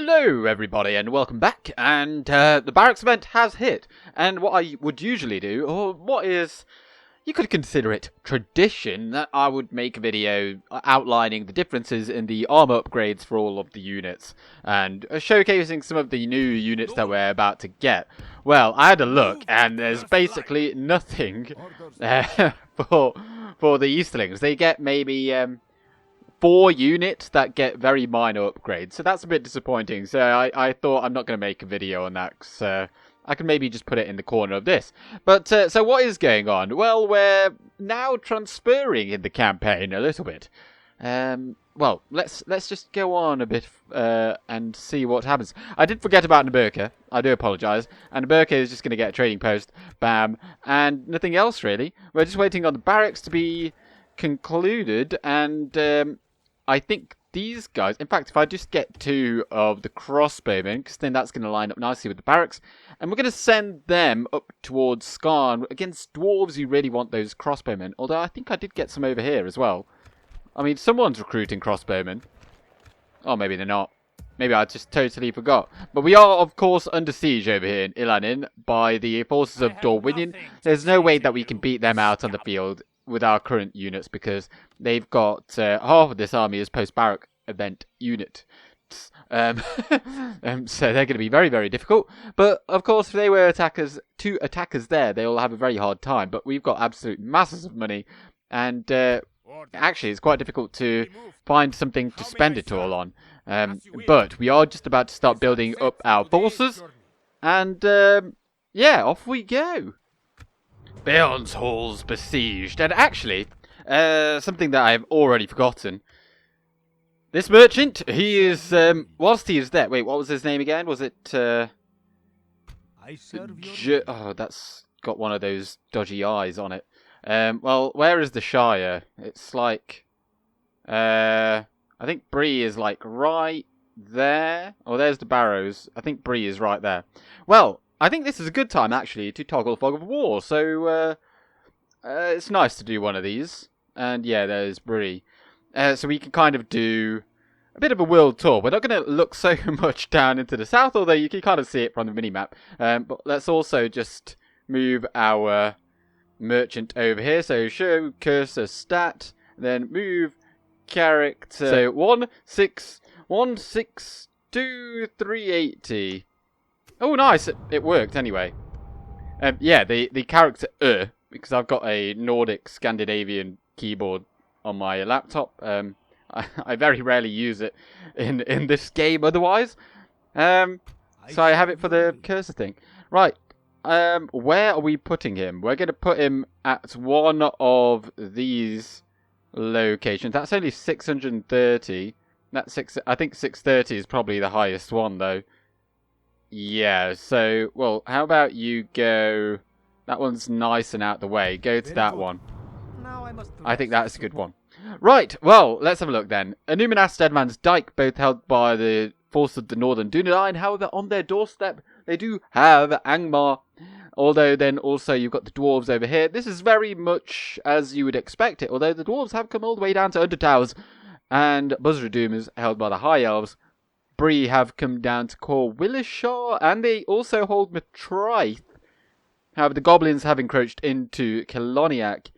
Hello everybody and welcome back, and the barracks event has hit, and what I would usually do, or what is, you could consider it tradition, that I would make a video outlining the differences in the armor upgrades for all of the units, and showcasing some of the new units that we're about to get. Well, I had a look, and there's basically nothing for the Easterlings. They get maybe 4 units that get very minor upgrades, so that's a bit disappointing. So I thought I'm not going to make a video on that, so I can maybe just put it in the corner of this. But so what is going on? Well, we're now transferring in the campaign a little bit. Well, let's just go on a bit and see what happens. I did forget about Naburka. I do apologise. And Naburka is just going to get a trading post. Bam. And nothing else, really. We're just waiting on the barracks to be concluded, and I think these guys, in fact, if I just get 2 of the crossbowmen, because then that's going to line up nicely with the barracks, and we're going to send them up towards Skarn. Against dwarves, you really want those crossbowmen, although I think I did get some over here as well. I mean, someone's recruiting crossbowmen. Oh, maybe they're not. Maybe I just totally forgot. But we are, of course, under siege over here in Ilanin by the forces of Dorwinion. There's no way that we can beat them out on the field with our current units, because they've got half of this army as post-barrack event unit. So they're going to be very, very difficult. But, of course, if they were two attackers there, they'll have a very hard time. But we've got absolute masses of money. And actually, it's quite difficult to find something to spend it all on. But we are just about to start building up our forces. And, yeah, off we go. Beorn's Hall's besieged, and actually, something that I've already forgotten. This merchant, he is, whilst he is there, wait, what was his name again? Was it, oh, that's got one of those dodgy eyes on it. Well, where is the Shire? It's like, I think Bree is like right there. Oh, there's the Barrows. I think Bree is right there. Well, I think this is a good time, actually, to toggle Fog of War, so it's nice to do one of these. And yeah, there's Bree. So we can kind of do a bit of a world tour. We're not going to look so much down into the south, although you can kind of see it from the minimap. But let's also just move our merchant over here. So show cursor stat, then move character. So 16162 Oh, nice. It worked anyway. Yeah, the character because I've got a Nordic Scandinavian keyboard on my laptop. I very rarely use it in this game otherwise. So I have it for the cursor thing. Right. Where are we putting him? We're going to put him at one of these locations. That's only 630. I think 630 is probably the highest one, though. Yeah, so, well, how about you go... That one's nice and out the way. Go to that one. I think that's a good one. Right, well, let's have a look then. Anuminas, Steadman's Dyke, both held by the force of the Northern Dunedain. However, on their doorstep, they do have Angmar. Although then also you've got the dwarves over here. This is very much as you would expect it. Although the dwarves have come all the way down to Undertowers. And Buzzradum is held by the High Elves. Bree have come down to Cor Willishar, and they also hold Matraith. However, the goblins have encroached into Keloniac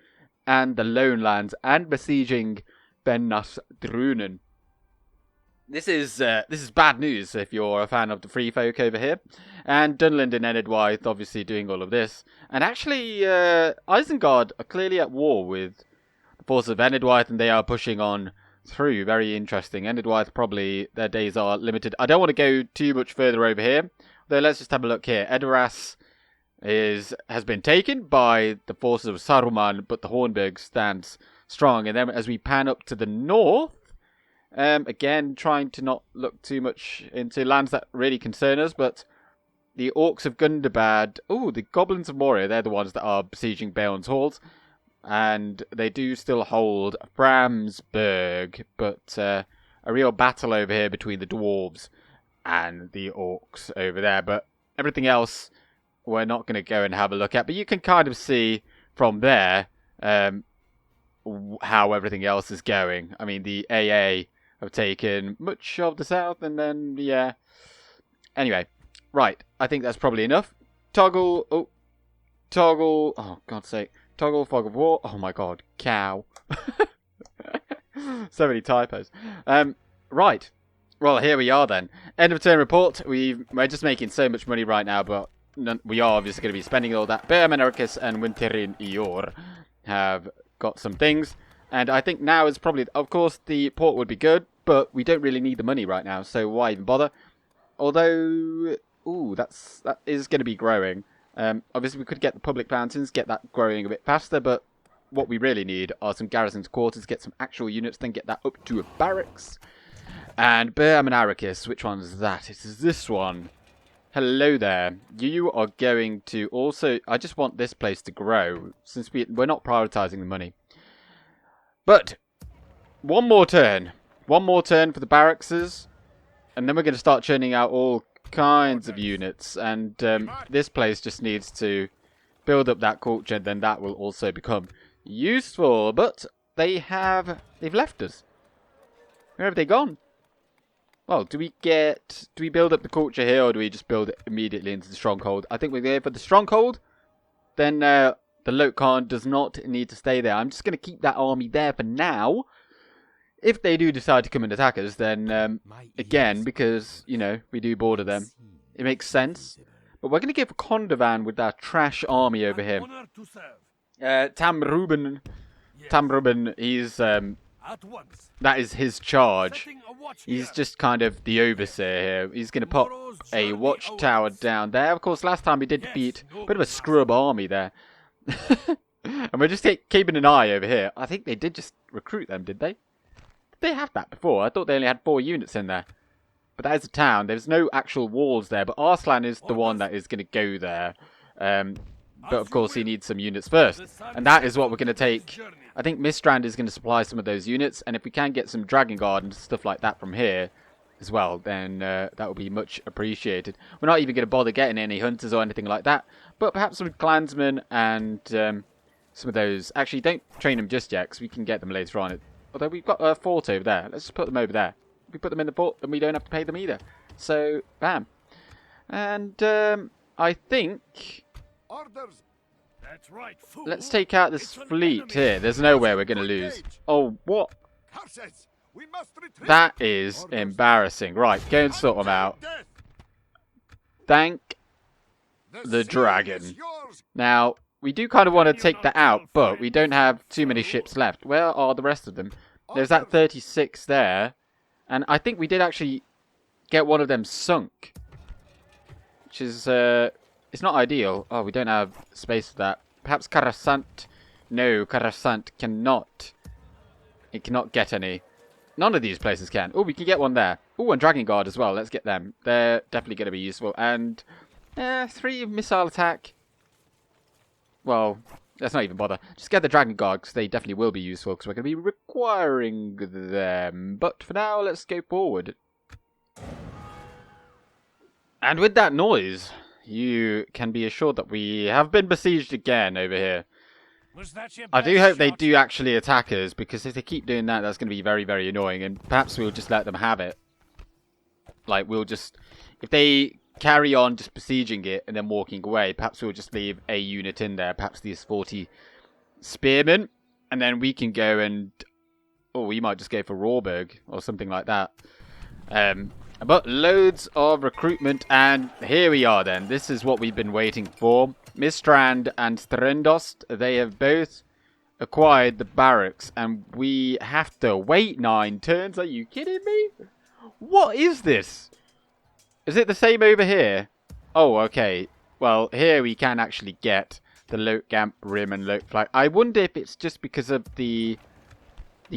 and the Lone Lands, and besieging Bennas Drunen. This is bad news if you're a fan of the Free Folk over here. And Dunland and Enedwythe obviously doing all of this. And actually, Isengard are clearly at war with the forces of Enedwythe, and they are pushing on through. Very interesting. Enedwythe, probably their days are limited. I don't want to go too much further over here, though. Let's just have a look here. Edoras has been taken by the forces of Saruman, but the Hornburg stands strong. And then as we pan up to the north, again trying to not look too much into lands that really concern us, but the Orcs of Gundabad, the Goblins of Moria, they're the ones that are besieging Beorn's Halls. And they do still hold Framsburg, but a real battle over here between the dwarves and the orcs over there. But everything else we're not going to go and have a look at. But you can kind of see from there how everything else is going. I mean, the AA have taken much of the south, and then, yeah. Anyway, right, I think that's probably enough. Toggle, oh, God's sake. Toggle, fog of war, oh my god, cow. So many typos. Right, well, here we are then. End of turn report. We're just making so much money right now, but we are obviously going to be spending all that. Bermanarchus and Winterin Ior have got some things. And I think now is probably, of course, the port would be good, but we don't really need the money right now, so why even bother? Although, ooh, that is going to be growing. Obviously, we could get the public fountains, get that growing a bit faster, but what we really need are some garrisons quarters, get some actual units, then get that up to a barracks. And Bermanarchus, which one is that? It is this one. Hello there. You are going to also... I just want this place to grow, since we're not prioritising the money. But, one more turn. One more turn for the barrackses. And then we're going to start churning out all kinds of units. And this place just needs to build up that culture, and then that will also become useful. But they've left us. Where have they gone? Well, do we build up the culture here, or do we just build it immediately into the stronghold? I think we're going for the stronghold. Then the Loke Khan does not need to stay there. I'm just going to keep that army there for now. If they do decide to come and attack us, then again, because, you know, we do border them, it makes sense. But we're going to give Kondavan with that trash army over here. Tamruben, he's... that is his charge. He's just kind of the overseer here. He's going to put a watchtower down there. Of course, last time he did defeat a bit of a scrub army there. And we're just keeping an eye over here. I think they did just recruit them, did they? Did they have that before? I thought they only had 4 units in there. But that is a town. There's no actual walls there. But Arslan is the one that is going to go there. But of course, he needs some units first. And that is what we're going to take. I think Mistrand is going to supply some of those units. And if we can get some Dragon Guard and stuff like that from here as well, then that will be much appreciated. We're not even going to bother getting any hunters or anything like that. But perhaps some clansmen and some of those. Actually, don't train them just yet, because we can get them later on. Although we've got a fort over there. Let's just put them over there. If we put them in the fort, then we don't have to pay them either. So, bam. And I think... Orders. That's right, fool. Let's take out this fleet here. There's no way we're going to lose. Oh, what? We must retreat. That is embarrassing. Right, go and sort them out. Thank the dragon. Now, we do kind of want to take that out, but we don't have too many ships left. Where are the rest of them? There's that 36 there. And I think we did actually get one of them sunk. Which is... it's not ideal. Oh, we don't have space for that. Perhaps Karasant. No, Karasant cannot. It cannot get any. None of these places can. Oh, we can get one there. Oh, and Dragon Guard as well. Let's get them. They're definitely going to be useful. And 3 missile attack. Well, let's not even bother. Just get the Dragon Guard, because they definitely will be useful, because we're going to be requiring them. But for now, let's go forward. And with that noise... you can be assured that we have been besieged again over here. I do hope they do actually attack us, because if they keep doing that, that's going to be very, very annoying. And perhaps we'll just let them have it. Like, we'll just... if they carry on just besieging it and then walking away, perhaps we'll just leave a unit in there. Perhaps these 40 spearmen. And then we can go and... oh, we might just go for Rawberg or something like that. But loads of recruitment, and here we are then. This is what we've been waiting for. Mistrand and Strendost, they have both acquired the barracks, and we have to wait 9 turns. Are you kidding me? What is this? Is it the same over here? Oh, okay. Well, here we can actually get the Loke Gamp Rim and Loke Flag. I wonder if it's just because of the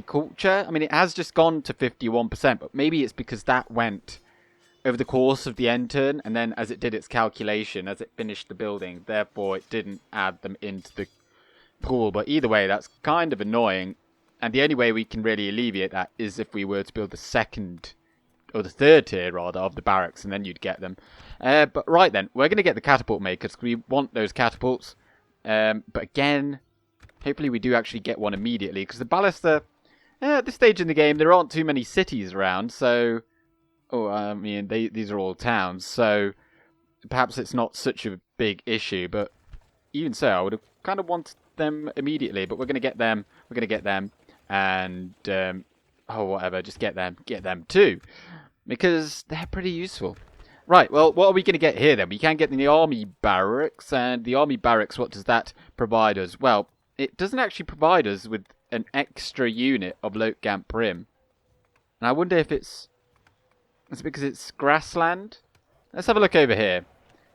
culture. I mean, it has just gone to 51%, but maybe it's because that went over the course of the end turn, and then as it did its calculation, as it finished the building, therefore it didn't add them into the pool. But either way, that's kind of annoying, and the only way we can really alleviate that is if we were to build the second, or the third tier rather, of the barracks, and then you'd get them. But right then, we're going to get the catapult makers, because we want those catapults. But again, hopefully we do actually get one immediately, because the ballista... At this stage in the game, there aren't too many cities around, so... Oh, I mean, these are all towns, so perhaps it's not such a big issue, but even so, I would have kind of wanted them immediately, but we're going to get them, and, oh, whatever, just get them too, because they're pretty useful. Right, well, what are we going to get here then? We can get the army barracks, and the army barracks, what does that provide us? Well, it doesn't actually provide us with an extra unit of Loke Khan Prim. And I wonder if it's because it's grassland? Let's have a look over here.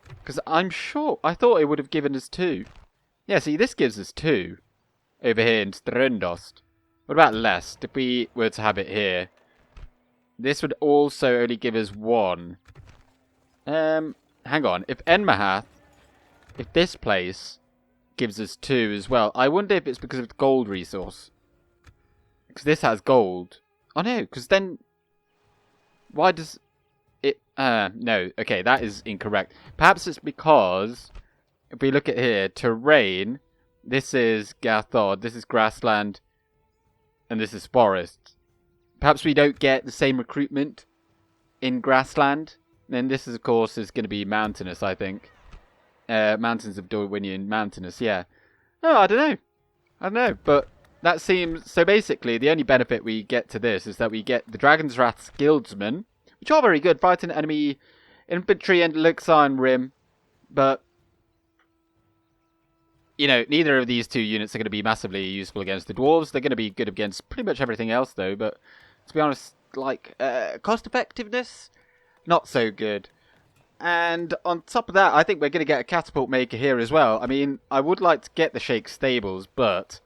Because I'm sure, I thought it would have given us 2. Yeah, see, this gives us 2 over here in Strendost. What about Lest? If we were to have it here, this would also only give us 1. Hang on. If Enmahath, if this place gives us 2 as well, I wonder if it's because of the gold resource. Because this has gold. Oh no, because then why does it... no, okay, that is incorrect. Perhaps it's because, if we look at here, terrain, this is Gathod, this is grassland, and this is forest. Perhaps we don't get the same recruitment in grassland. Then this, is, of course, is going to be mountainous, I think. Mountains of Dorwinion, mountainous, yeah. No, I don't know, but that seems... So basically, the only benefit we get to this is that we get the Dragon's Wrath's Guildsmen, which are very good, fighting enemy infantry and Luxine Rim, but, you know, neither of these 2 units are going to be massively useful against the dwarves. They're going to be good against pretty much everything else, though, but to be honest, like, cost effectiveness, not so good. And on top of that, I think we're going to get a catapult maker here as well. I mean, I would like to get the Sheikh Stables, but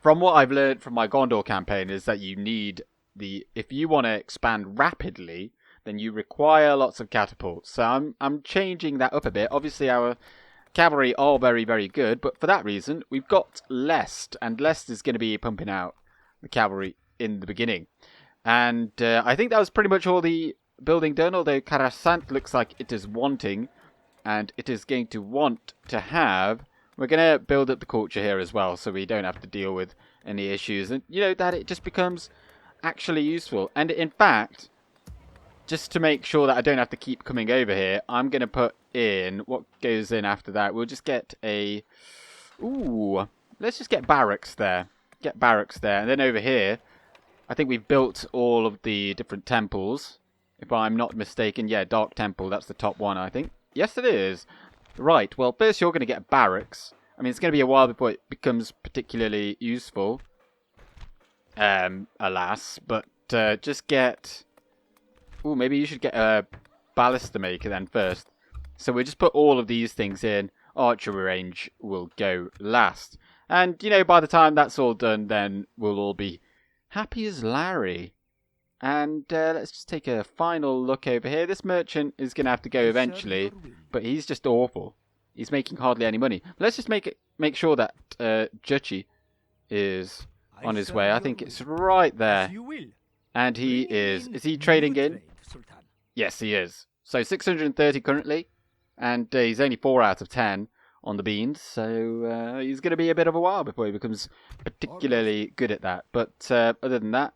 from what I've learned from my Gondor campaign is that you need the... If you want to expand rapidly, then you require lots of catapults. So I'm changing that up a bit. Obviously, our cavalry are very, very good, but for that reason, we've got Lest, and Lest is going to be pumping out the cavalry in the beginning. And I think that was pretty much all the building done, although Karasant looks like it is wanting, and it is going to want to have... We're going to build up the culture here as well, so we don't have to deal with any issues, and you know, that it just becomes actually useful. And in fact, just to make sure that I don't have to keep coming over here, I'm going to put in what goes in after that. We'll just get a... Ooh, let's just get barracks there. Get barracks there, and then over here, I think we've built all of the different temples. If I'm not mistaken, yeah, Dark Temple, that's the top one, I think. Yes, it is. Right, well, first you're going to get barracks. I mean, it's going to be a while before it becomes particularly useful. Alas, but just get... Ooh, maybe you should get a ballista maker then first. So we'll just put all of these things in. Archery range will go last. And, you know, by the time that's all done, then we'll all be happy as Larry. And let's just take a final look over here. This merchant is going to have to go eventually, but he's just awful. He's making hardly any money. Let's just make sure that Juchi is on his way. I think it's right there. And he is. Is he trading in? Yes, he is. So 630 currently, and he's only 4 out of 10 on the beans. So he's going to be a bit of a while before he becomes particularly good at that. But other than that,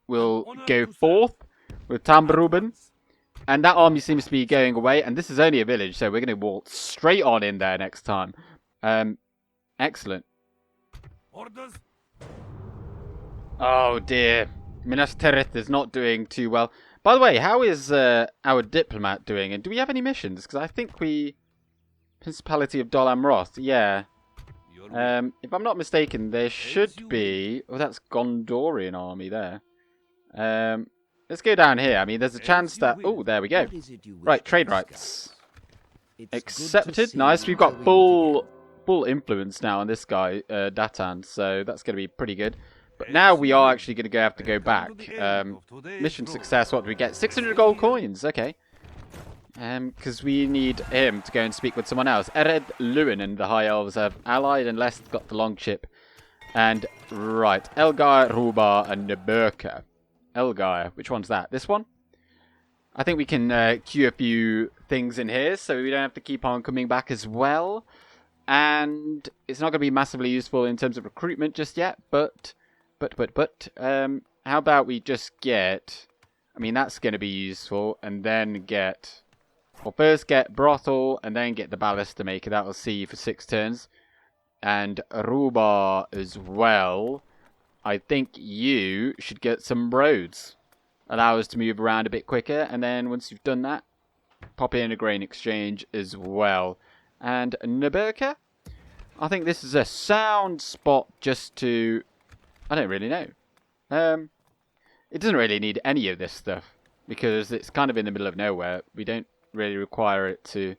we'll go forth with Tambaruban. And that army seems to be going away. And this is only a village, so we're going to walk straight on in there next time. Excellent. Orders. Oh dear. Minas Tirith is not doing too well. By the way, how is our diplomat doing? And do we have any missions? Because I think we... Principality of Dol Amroth, yeah. If I'm not mistaken, there should be... Oh, that's Gondorian army there. Let's go down here. I mean, there's a chance that... Oh, there we go. Right, trade rights. Accepted. Nice. We've got full influence now on this guy, Datan. So that's going to be pretty good. But now we are actually going to have to go back. Mission success. What do we get? 600 gold coins. Okay. Because we need him to go and speak with someone else. Ered, Lewin and the High Elves have allied, and Lest got the Longship. And, right, Elgar, Rubar, and Neburka. Elgar, which one's that? This one? I think we can queue a few things in here, so we don't have to keep on coming back as well. And it's not going to be massively useful in terms of recruitment just yet, but How about we just get... I mean, that's going to be useful. And then get... Well, first get Brothel, and then get the Ballista Maker. That will see you for 6 turns. And Ruba as well. I think you should get some roads. Allow us to move around a bit quicker. And then once you've done that, pop in a grain exchange as well. And Naburka? I think this is a sound spot just to... I don't really know. It doesn't really need any of this stuff. Because it's kind of in the middle of nowhere. We don't really require it to...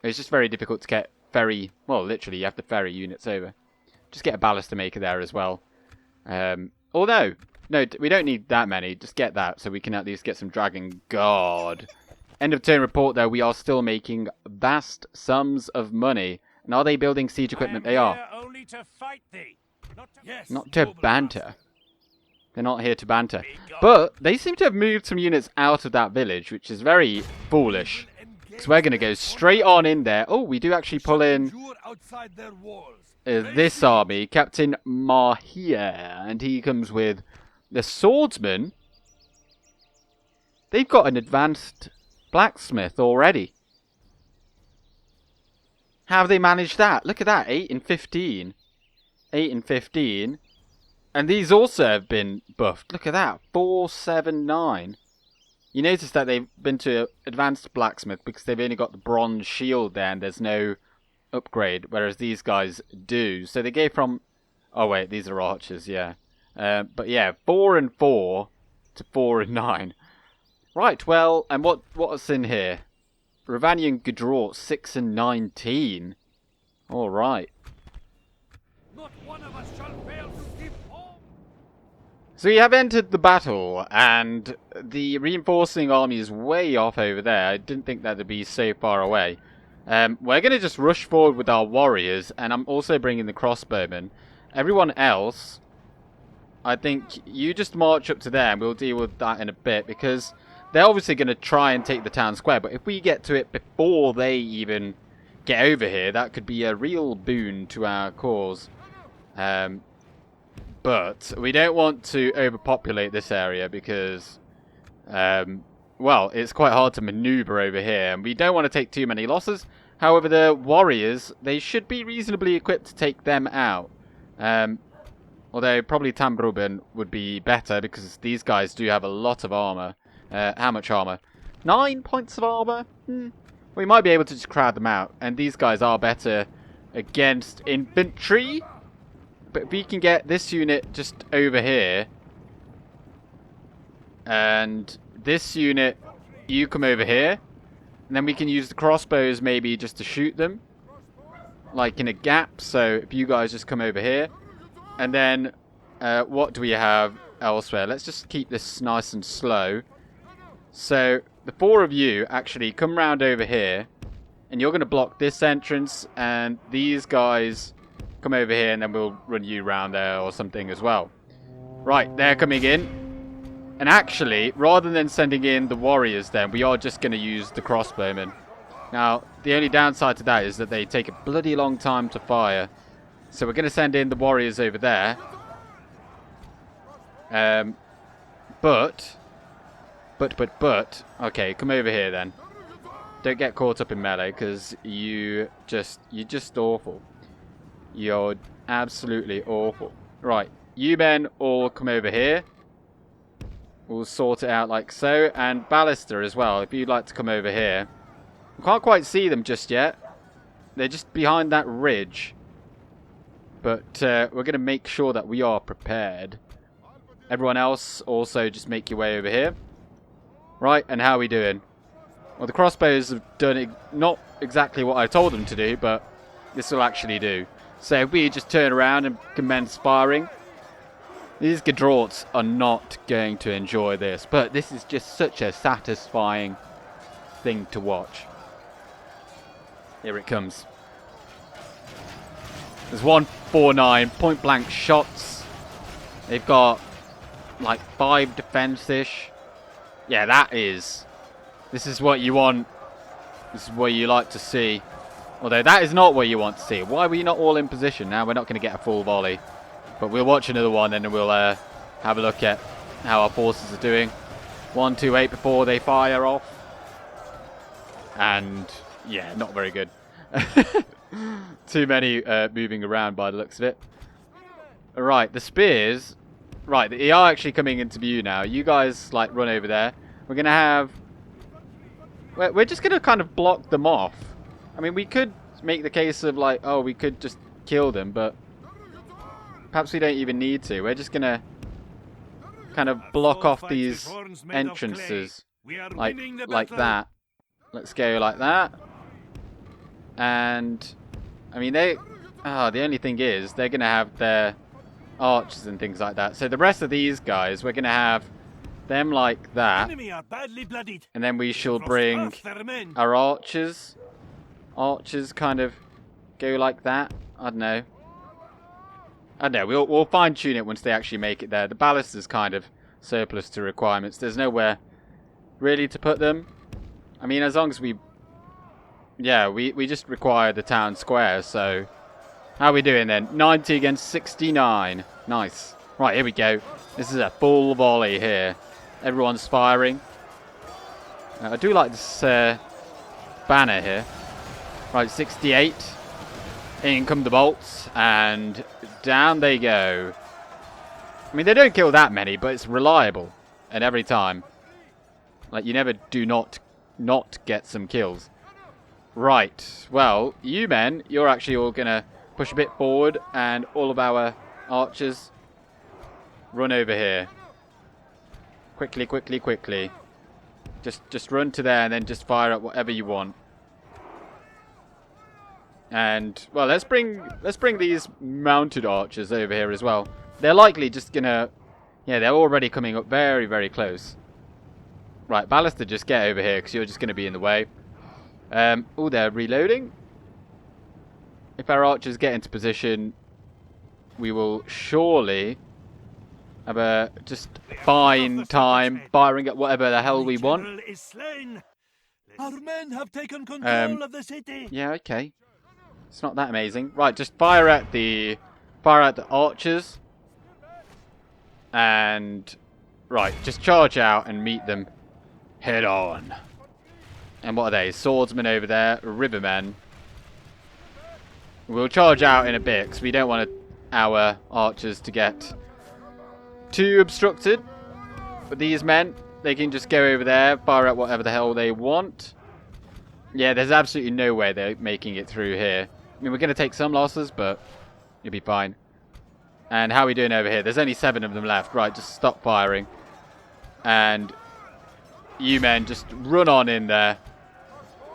It's just very difficult to get ferry... Well, literally, you have to ferry units over. Just get a Ballista Maker there as well. Although... No, we don't need that many. Just get that so we can at least get some Dragon Guard. End of turn report, though. We are still making vast sums of money. And are they building siege equipment? They are. Only to fight thee. Not to banter. They're not here to banter. But they seem to have moved some units out of that village, which is very foolish. So we're going to go straight on in there. Oh, we do actually pull in this army, Captain Mahia. And he comes with the swordsman. They've got an advanced blacksmith already. How have they managed that? Look at that, 8 and 15. 8 and 15. And these also have been buffed. Look at that, 4, 7, 9. You notice that they've been to advanced blacksmith because they've only got the bronze shield there and there's no upgrade, whereas these guys do. So they gave from... Oh wait, these are archers, yeah. But yeah, 4 and 4 to 4 and 9. Right, well, and what's in here? Ravanian Gudrort, 6 and 19. Alright. Not one of us shall fail to keep home. So we have entered the battle, and the reinforcing army is way off over there. I didn't think that would be so far away. We're going to just rush forward with our warriors, and I'm also bringing the crossbowmen. Everyone else, I think you just march up to there, and we'll deal with that in a bit, because they're obviously going to try and take the town square, but if we get to it before they even get over here, that could be a real boon to our cause. But we don't want to overpopulate this area because, well, it's quite hard to maneuver over here, and we don't want to take too many losses. However, the warriors, they should be reasonably equipped to take them out. Although probably Tambruben would be better because these guys do have a lot of armor. How much armor? 9 points of armor? We might be able to just crowd them out. And these guys are better against infantry. But if we can get this unit just over here. And this unit, you come over here. And then we can use the crossbows maybe just to shoot them. Like in a gap. So if you guys just come over here. And then what do we have elsewhere? Let's just keep this nice and slow. So, the 4 of you actually come round over here. And you're going to block this entrance. And these guys come over here. And then we'll run you round there or something as well. Right, they're coming in. And actually, rather than sending in the warriors then, we are just going to use the crossbowmen. Now, the only downside to that is that they take a bloody long time to fire. So we're going to send in the warriors over there. But... Okay, come over here then. Don't get caught up in melee, because you're just awful. You're absolutely awful. Right, you men all come over here. We'll sort it out like so. And Ballista as well, if you'd like to come over here. We can't quite see them just yet. They're just behind that ridge. But we're going to make sure that we are prepared. Everyone else also just make your way over here. Right, and how are we doing? Well, the crossbows have done not exactly what I told them to do, but this will actually do. So if we just turn around and commence firing, these Gudrorts are not going to enjoy this. But this is just such a satisfying thing to watch. Here it comes. There's 149 point blank shots. They've got like 5 defense-ish. Yeah, that is. This is what you want. This is what you like to see. Although that is not what you want to see. Why were you not all in position? Now we're not going to get a full volley. But we'll watch another one and then we'll have a look at how our forces are doing. 1, 2, 8 before they fire off. And yeah, not very good. Too many moving around by the looks of it. Alright, the spears. Right, they are actually coming into view now. You guys, like, run over there. We're going to have... We're just going to kind of block them off. I mean, we could make the case of, like, oh, we could just kill them, but... Perhaps we don't even need to. We're just going to kind of block off these entrances. Like that. Let's go like that. And... I mean, they... the only thing is, they're going to have their... archers and things like that. So the rest of these guys, we're going to have them like that. And then we shall bring our archers. Archers kind of go like that. I don't know. We'll fine tune it once they actually make it there. The ballast is kind of surplus to requirements. There's nowhere really to put them. I mean, as long as we... Yeah, we just require the town square, so... How are we doing then? 90 against 69. Nice. Right, here we go. This is a full volley here. Everyone's firing. I do like this banner here. Right, 68. In come the bolts. And down they go. I mean, they don't kill that many, but it's reliable. And every time. Like, you never do not get some kills. Right. Well, you men, you're actually all going to... push a bit forward, and all of our archers run over here. Quickly, quickly, quickly. Just run to there and then just fire at whatever you want. And well, let's bring these mounted archers over here as well. They're likely just gonna, yeah, they're already coming up very, very close. Right, Ballaster, just get over here because you're just gonna be in the way. Oh, they're reloading. If our archers get into position, we will surely have a just fine time firing at whatever the hell we want. Our men have taken control of the city. Yeah, okay. It's not that amazing. Right, just fire at the archers. And right, just charge out and meet them head on. And what are they? Swordsmen over there, rivermen. We'll charge out in a bit because we don't want our archers to get too obstructed. But these men, they can just go over there, fire at whatever the hell they want. Yeah, there's absolutely no way they're making it through here. I mean, we're going to take some losses, but you'll be fine. And how are we doing over here? There's only 7 of them left. Right, just stop firing. And you men, just run on in there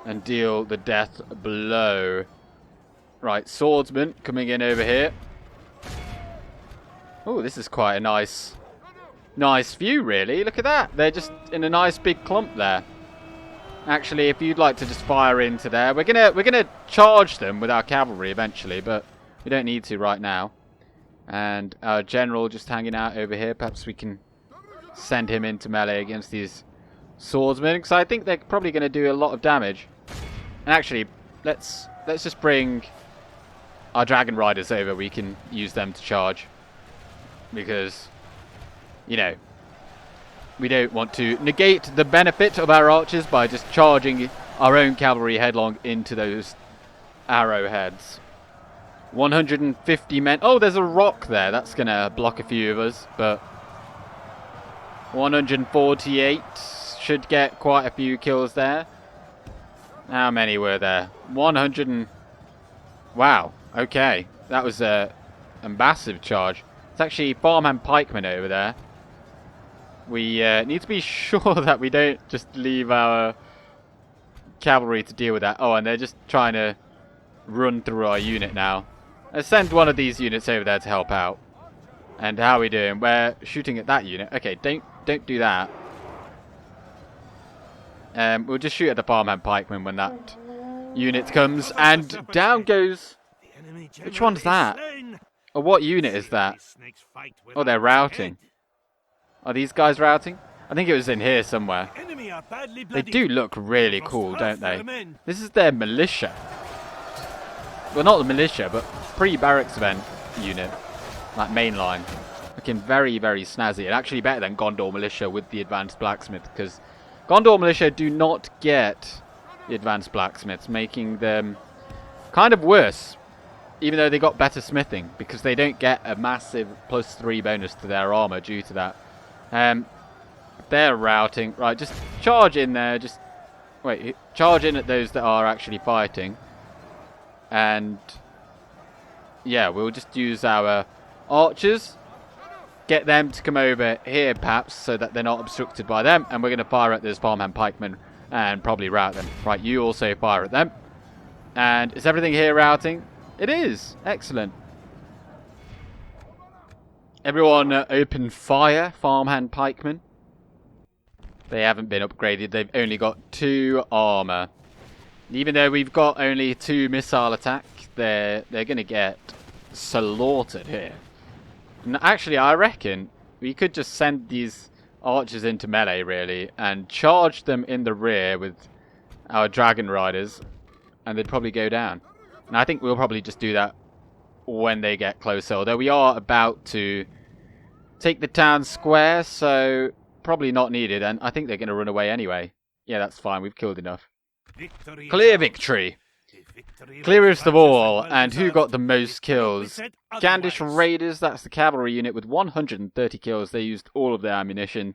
and deal the death blow. Right, swordsman coming in over here. Oh, this is quite a nice view, really. Look at that. They're just in a nice big clump there. Actually, if you'd like to just fire into there, we're gonna charge them with our cavalry eventually, but we don't need to right now. And our general just hanging out over here. Perhaps we can send him into melee against these swordsmen, because I think they're probably going to do a lot of damage. And actually, let's just bring our dragon riders over. We can use them to charge, because, you know, we don't want to negate the benefit of our archers by just charging our own cavalry headlong into those arrowheads. 150 men. Oh, there's a rock there. That's going to block a few of us, but 148 should get quite a few kills there. How many were there? 100 and... Wow. Okay. That was a massive charge. It's actually farmhand pikemen over there. We need to be sure that we don't just leave our cavalry to deal with that. Oh, and they're just trying to run through our unit now. Let's send one of these units over there to help out. And how are we doing? We're shooting at that unit. Okay, don't do that. We'll just shoot at the farmhand pikeman when that unit comes. And down goes... Which one's that? Or what unit is that? Oh, they're routing. Are these guys routing? I think it was in here somewhere. They do look really cool, don't they? This is their militia. Well, not the militia, but pre-barracks event unit. That main line. Looking very, very snazzy. And actually better than Gondor Militia with the advanced blacksmith. Because Gondor Militia do not get the advanced blacksmiths, making them kind of worse. Even though they got better smithing. Because they don't get a massive +3 bonus to their armor due to that. They're routing. Right, just charge in there. Just wait, charge in at those that are actually fighting. And yeah, we'll just use our archers. Get them to come over here, perhaps, so that they're not obstructed by them. And we're going to fire at those farmhand pikemen and probably rout them. Right, you also fire at them. And is everything here routing? It is. Excellent. Everyone open fire, farmhand pikemen. They haven't been upgraded. They've only got 2 armor. Even though we've got only 2 missile attack, they're going to get slaughtered here. And actually, I reckon we could just send these archers into melee, really, and charge them in the rear with our dragon riders, and they'd probably go down. And I think we'll probably just do that when they get closer. Although we are about to take the town square, so probably not needed. And I think they're going to run away anyway. Yeah, that's fine. We've killed enough. Clear victory. Clearest of all, and who got the most kills? Gandish Raiders, that's the cavalry unit with 130 kills. They used all of their ammunition.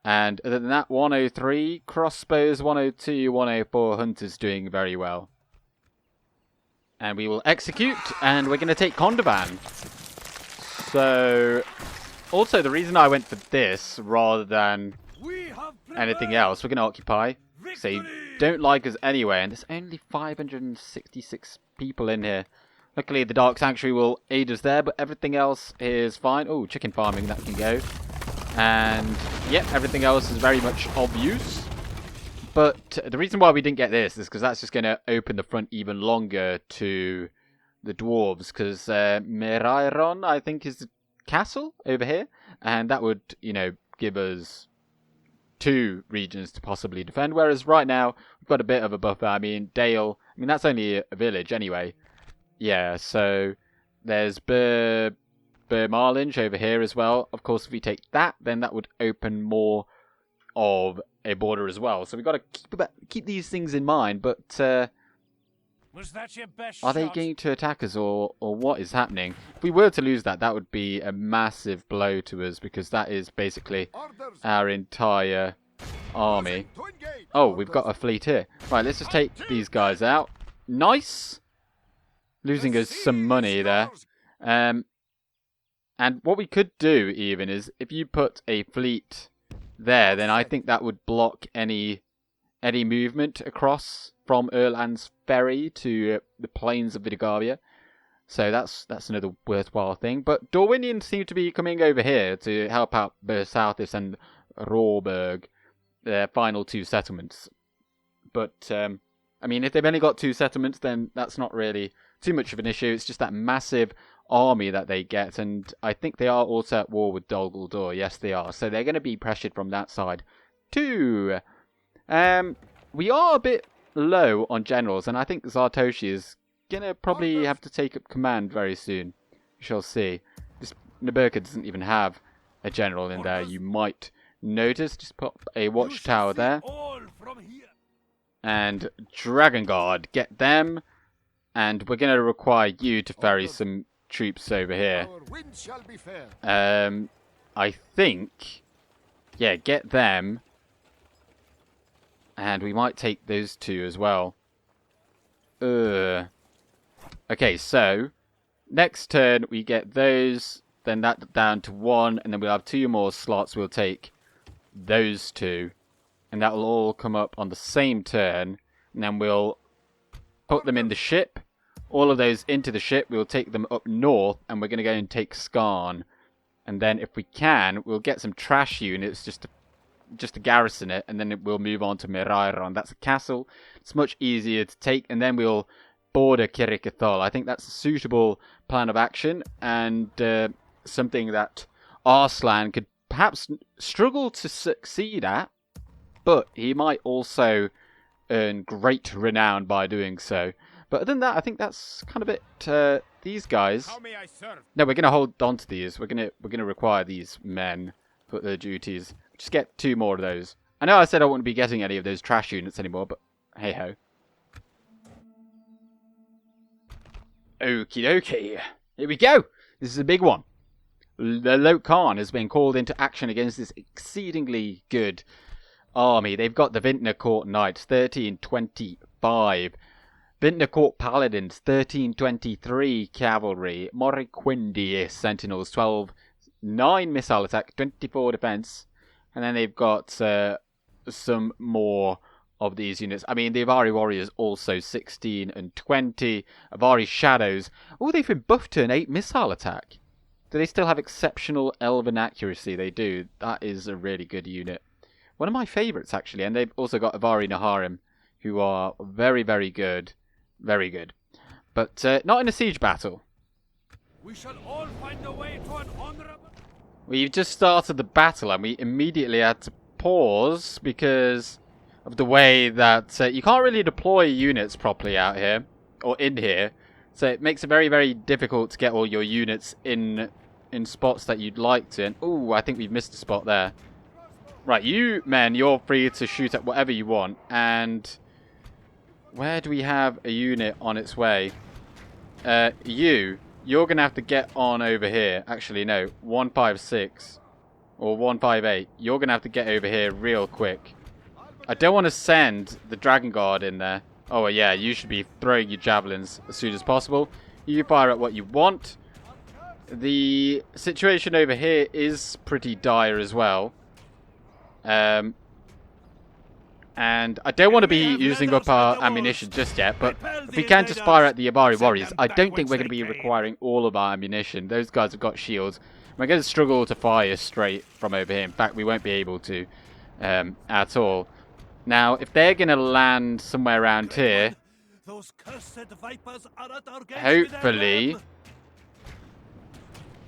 And other than that, 103, crossbows, 102, 104, hunters doing very well. And we will execute, and we're going to take Kondavan. So, also the reason I went for this rather than anything else, we're going to occupy. So don't like us anyway, and there's only 566 people in here. Luckily the Dark Sanctuary will aid us there, but everything else is fine. Oh, chicken farming, that can go. And yep, everything else is very much of use. But the reason why we didn't get this is because that's just going to open the front even longer to the dwarves, because Merairon, I think, is the castle over here, and that would, you know, give us 2 regions to possibly defend, whereas right now we've got a bit of a buffer. I mean, Dale, I mean, that's only a village anyway. Yeah, so there's Marlinge over here as well. Of course, if we take that, then that would open more of a border as well. So we've got to keep these things in mind, but Was that your best are they shot? going to attack us, or what is happening? If we were to lose that, that would be a massive blow to us, because that is basically our entire army. Oh, we've got a fleet here. Right, let's just take these guys out. Nice! Losing us some money there. And what we could do, even, is if you put a fleet there, then I think that would block any movement across from Erland's ferry to the plains of Vidagavia. So that's another worthwhile thing. But Dorwinion seem to be coming over here to help out Bersauthis and Råberg, their final 2 settlements. But, I mean, if they've only got 2 settlements, then that's not really too much of an issue. It's just that massive army that they get. And I think they are also at war with Dol Guldur. Yes, they are. So they're going to be pressured from that side too. We are a bit low on generals, and I think Zartoshi is going to probably have to take up command very soon. We shall see. This Naburka doesn't even have a general in there. You might notice. Just put a watchtower there. And Dragon Guard, get them. And we're going to require you to ferry some troops over here. I think, yeah, get them. And we might take those 2 as well. Okay, so next turn we get those, then that down to 1, and then we'll have 2 more slots. We'll take those 2, and that will all come up on the same turn, and then we'll put them in the ship. All of those into the ship. We'll take them up north, and we're going to go and take Skarn. And then if we can, we'll get some trash units just to garrison it, and then we'll move on to Merairon. That's a castle. It's much easier to take, and then we'll border Kirikathol. I think that's a suitable plan of action, and something that Arslan could perhaps struggle to succeed at, but he might also earn great renown by doing so. But other than that, I think that's kind of it. The these guys. How may I serve? No, we're gonna hold on to these. We're gonna require these men for their duties. Just get 2 more of those. I know I said I wouldn't be getting any of those trash units anymore, but hey ho. Okie dokie. Here we go. This is a big one. The Loke Khan has been called into action against this exceedingly good army. They've got the Vintner Court Knights, 1325. Vintner Court Paladins, 1323 Cavalry. Moriquindi Sentinels, 12. 9 missile attack, 24 defense. And then they've got some more of these units. I mean, the Avari Warriors also 16 and 20. Avari Shadows. Oh, they've been buffed to an 8 missile attack. Do they still have exceptional elven accuracy? They do. That is a really good unit. One of my favourites, actually. And they've also got Avari Naharim, who are very, very good. Very good. But not in a siege battle. We shall all find a way to an honourable... We've just started the battle and we immediately had to pause because of the way that you can't really deploy units properly out here, or in here. So it makes it very, very difficult to get all your units in spots that you'd like to. And ooh, I think we've missed a spot there. Right, you men, you're free to shoot at whatever you want. And where do we have a unit on its way? You're going to have to get on over here. Actually, no, 156 or 158. You're going to have to get over here real quick. I don't want to send the Dragon Guard in there. Oh, yeah, you should be throwing your javelins as soon as possible. You fire at what you want. The situation over here is pretty dire as well. And I don't want to be using up our ammunition just yet, but if we can just fire at the Avari Warriors, I don't think we're going to be requiring all of our ammunition. Those guys have got shields. We're going to struggle to fire straight from over here. In fact, we won't be able to at all. Now, if they're going to land somewhere around here, hopefully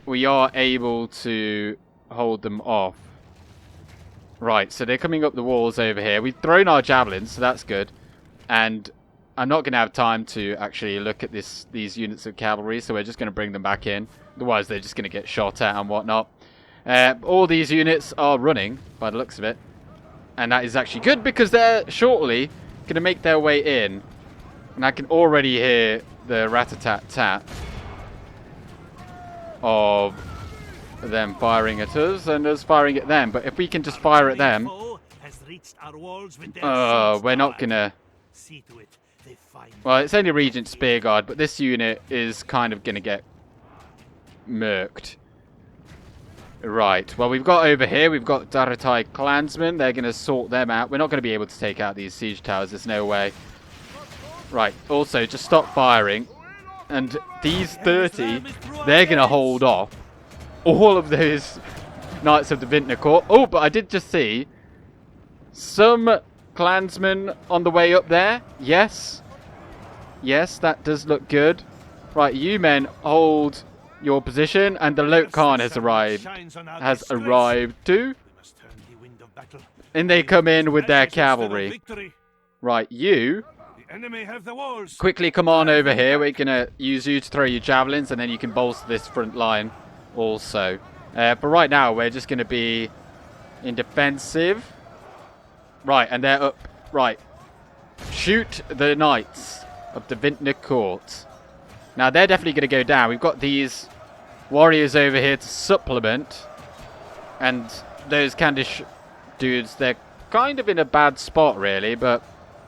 we are able to hold them off. Right, so they're coming up the walls over here. We've thrown our javelins, so that's good. And I'm not going to have time to actually look at these units of cavalry, so we're just going to bring them back in. Otherwise, they're just going to get shot at and whatnot. All these units are running, by the looks of it. And that is actually good, because they're shortly going to make their way in. And I can already hear the rat-a-tat-tat of them firing at us and us firing at them. But if we can just fire at them, we're not gonna... Well, it's only Regent Spearguard, but this unit is kind of gonna get murked. Right, well, we've got over here, we've got Daratai Clansmen. They're gonna sort them out. We're not gonna be able to take out these siege towers, there's no way. Right, also, just stop firing. And these 30, they're gonna hold off all of those Knights of the Vintner Court. Oh, but I did just see some clansmen on the way up there. Yes. Yes, that does look good. Right, you men hold your position, and the Loke Khan has arrived. Too. And they come in with their cavalry. Right, you quickly come on over here. We're going to use you to throw your javelins, and then you can bolster this front line also. But right now, we're just going to be in defensive. Right, and they're up. Right. Shoot the Knights of the Vintner Court. Now, they're definitely going to go down. We've got these warriors over here to supplement. And those Candish dudes, they're kind of in a bad spot, really. But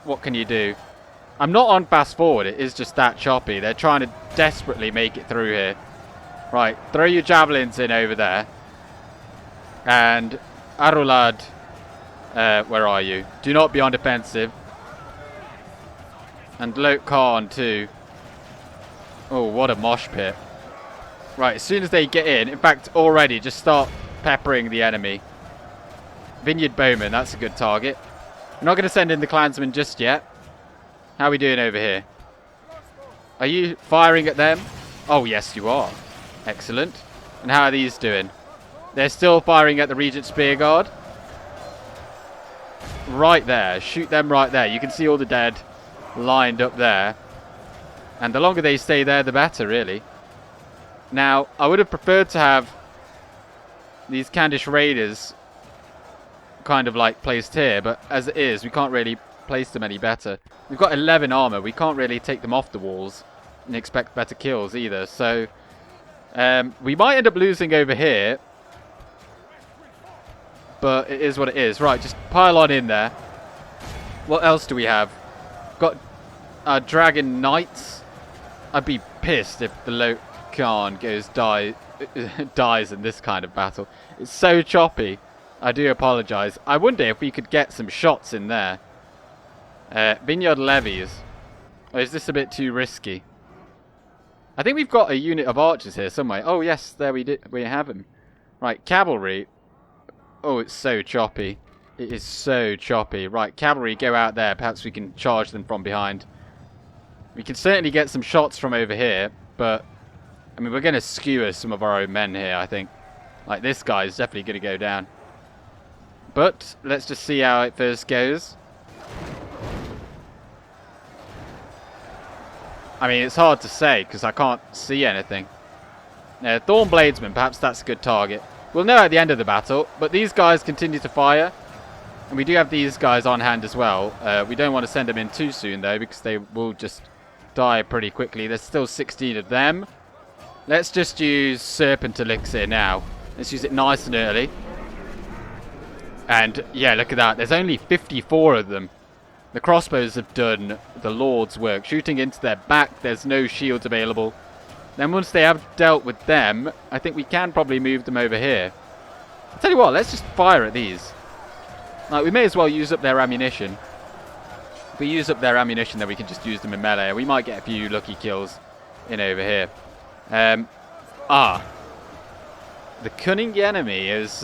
what can you do? I'm not on fast forward. It is just that choppy. They're trying to desperately make it through here. Right, throw your javelins in over there. And Arulad, where are you? Do not be on defensive. And Loke Khan too. Oh, what a mosh pit. Right, as soon as they get in fact, already, just start peppering the enemy. Vineyard Bowman, that's a good target. I'm not going to send in the clansmen just yet. How are we doing over here? Are you firing at them? Oh, yes, you are. Excellent. And how are these doing? They're still firing at the Regent Spearguard. Right there. Shoot them right there. You can see all the dead lined up there. And the longer they stay there, the better, really. Now, I would have preferred to have these Candish Raiders kind of like placed here, but as it is, we can't really place them any better. We've got 11 armor. We can't really take them off the walls and expect better kills either. So we might end up losing over here, but it is what it is. Right, just pile on in there. What else do we have? Got Dragon Knights. I'd be pissed if the Loke Khan dies in this kind of battle. It's so choppy. I do apologise. I wonder if we could get some shots in there. Vineyard levies. Or is this a bit too risky? I think we've got a unit of archers here somewhere. Oh yes, there we have him. Right, cavalry. Oh, it's so choppy. It is so choppy. Right, cavalry, go out there. Perhaps we can charge them from behind. We can certainly get some shots from over here, but I mean, we're going to skewer some of our own men here, I think. Like, this guy is definitely going to go down. But let's just see how it first goes. I mean, it's hard to say because I can't see anything. Thorn Bladesman, perhaps that's a good target. We'll know at the end of the battle, but these guys continue to fire. And we do have these guys on hand as well. We don't want to send them in too soon, though, because they will just die pretty quickly. There's still 16 of them. Let's just use Serpent Elixir now. Let's use it nice and early. And, yeah, look at that. There's only 54 of them. The crossbows have done the Lord's work. Shooting into their back, there's no shields available. Then once they have dealt with them, I think we can probably move them over here. I'll tell you what, let's just fire at these. Like, we may as well use up their ammunition. If we use up their ammunition, then we can just use them in melee. We might get a few lucky kills in over here. The cunning enemy has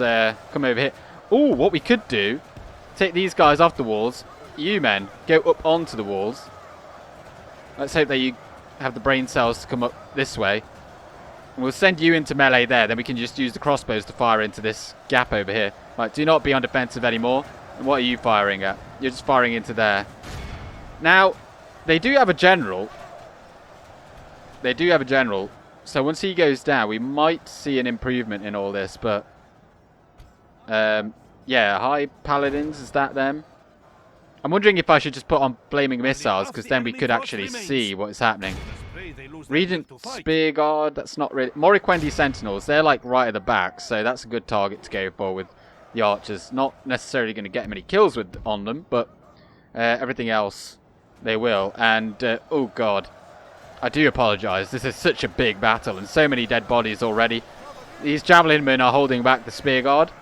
come over here. Ooh, what we could do, take these guys off the walls. You men, go up onto the walls. Let's hope that you have the brain cells to come up this way. And we'll send you into melee there. Then we can just use the crossbows to fire into this gap over here. Right, do not be on defensive anymore. And what are you firing at? You're just firing into there. Now, they do have a general. They do have a general. So once he goes down, we might see an improvement in all this. But, yeah, high paladins, is that them? I'm wondering if I should just put on flaming missiles, because then we could actually see what is happening. Regent Spear Guard, that's not really... Moriquendi Sentinels, they're like right at the back, so that's a good target to go for with the archers. Not necessarily going to get many kills on them, but everything else they will. And, oh god, I do apologise. This is such a big battle and so many dead bodies already. These Javelin men are holding back the Spear Guard.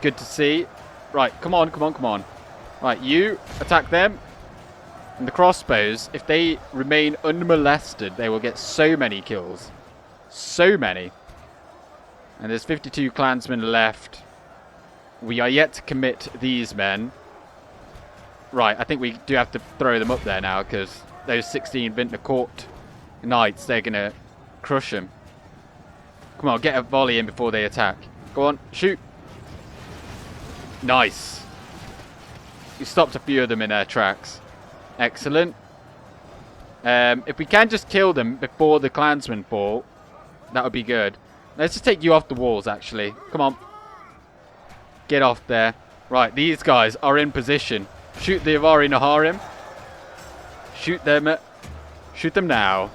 Good to see. Right, come on, come on, come on. Right, you attack them. And the crossbows, if they remain unmolested, they will get so many kills. So many. And there's 52 clansmen left. We are yet to commit these men. Right, I think we do have to throw them up there now, because those 16 Vintner Court Knights, they're going to crush them. Come on, get a volley in before they attack. Go on, shoot. Nice. You stopped a few of them in their tracks. Excellent. If we can just kill them before the clansmen fall, that would be good. Let's just take you off the walls, actually. Come on. Get off there. Right, these guys are in position. Shoot the Avari Naharim. Shoot them. Shoot them now.